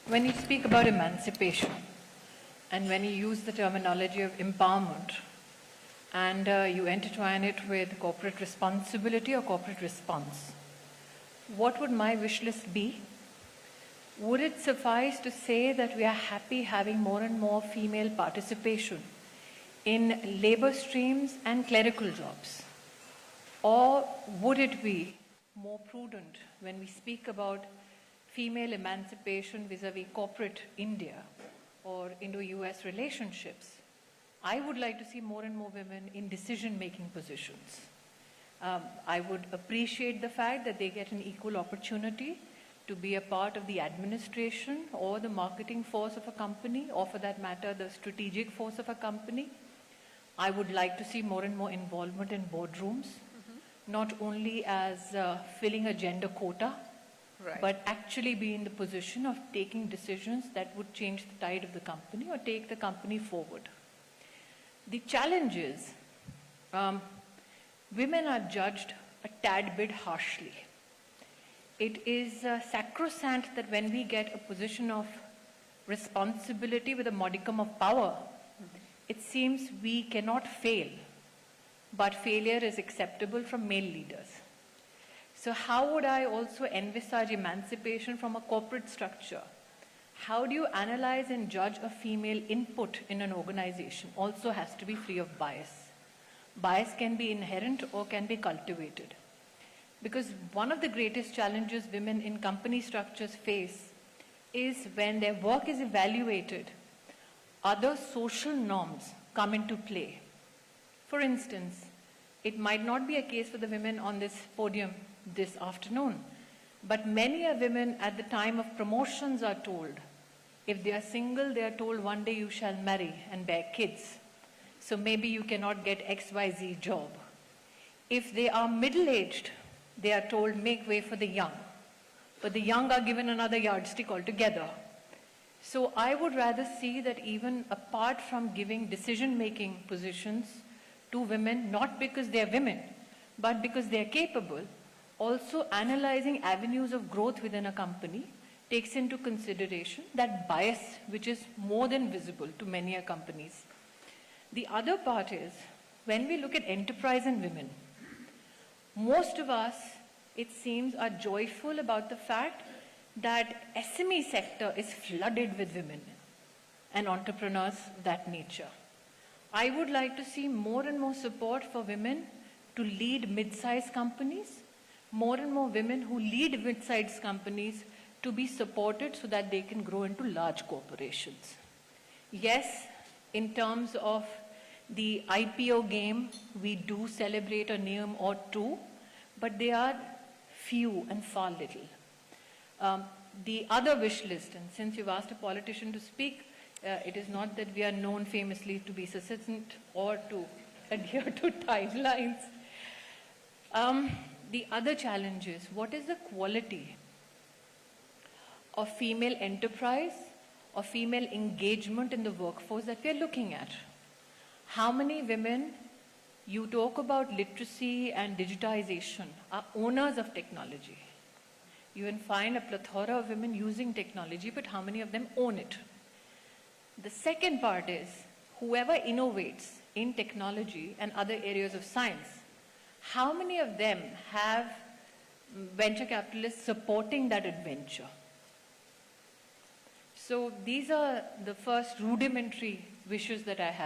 When you speak about emancipation and when you use the terminology of empowerment and you intertwine it with corporate responsibility or corporate response, what would my wish list be? Would it suffice to say that we are happy having more and more female participation in labor streams and clerical jobs? Or would it be more prudent when we speak about female emancipation vis-a-vis corporate India or Indo-US relationships? I would like to see more and more women in decision-making positions. I would appreciate the fact that they get an equal opportunity to be a part of the administration or the marketing force of a company, or for that matter, the strategic force of a company. I would like to see more and more involvement in boardrooms, not only as filling a gender quota, but actually be in the position of taking decisions that would change the tide of the company or take the company forward. The challenge is, women are judged a tad bit harshly. It is sacrosanct that when we get a position of responsibility with a modicum of power, it seems we cannot fail, but failure is acceptable from male leaders. So how would I also envisage emancipation from a corporate structure? How do you analyze and judge a female input in an organization? Also has to be free of bias. Bias can be inherent or can be cultivated. Because one of the greatest challenges women in company structures face is when their work is evaluated, other social norms come into play. For instance, it might not be a case for the women on this podium this afternoon, but many a women at the time of promotions are told, if they are single, they are told one day you shall marry and bear kids. So maybe you cannot get XYZ job. If they are middle-aged, they are told make way for the young. But the young are given another yardstick altogether. So I would rather see that even apart from giving decision-making positions to women, not because they are women, but because they are capable, also analyzing avenues of growth within a company takes into consideration that bias which is more than visible to many companies. The other part is, when we look at enterprise and women, most of us, it seems, are joyful about the fact that SME sector is flooded with women and entrepreneurs of that nature. I would like to see more and more support for women to lead mid-sized companies, more and more women who lead mid-sized companies to be supported so that they can grow into large corporations. Yes, in terms of the IPO game, we do celebrate a name or two, but they are few and far little. The other wish list, and since you've asked a politician to speak, it is not that we are known famously to be succinct or to adhere to timelines. The other challenge is, what is the quality of female enterprise or female engagement in the workforce that we are looking at? How many women, you talk about literacy and digitization, are owners of technology? You can find a plethora of women using technology, but how many of them own it? The second part is, whoever innovates in technology and other areas of science, how many of them have venture capitalists supporting that adventure? So these are the first rudimentary wishes that I have.